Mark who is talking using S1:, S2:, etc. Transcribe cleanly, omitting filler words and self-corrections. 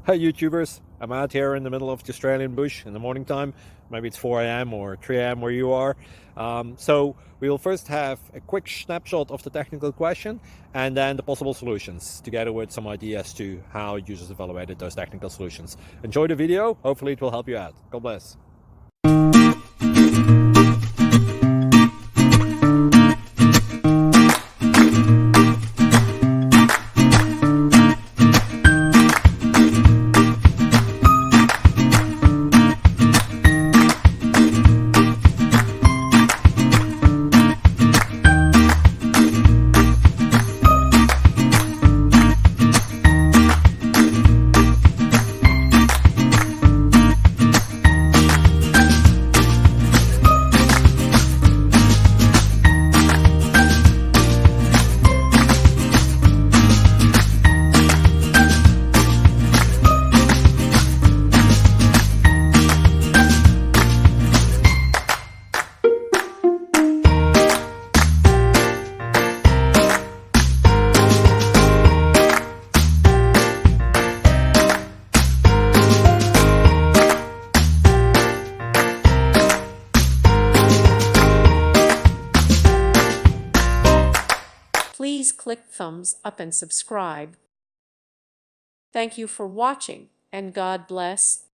S1: Hey YouTubers, I'm out here in the middle of the Australian bush in the morning time. Maybe it's 4 a.m. or 3 a.m. where you are. So we'll first have a quick snapshot of the technical question and then the possible solutions, together with some ideas to how users evaluated those technical solutions. Enjoy the video, hopefully it will help you out. God bless.
S2: Please click thumbs up and subscribe. Thank you for watching, and God bless.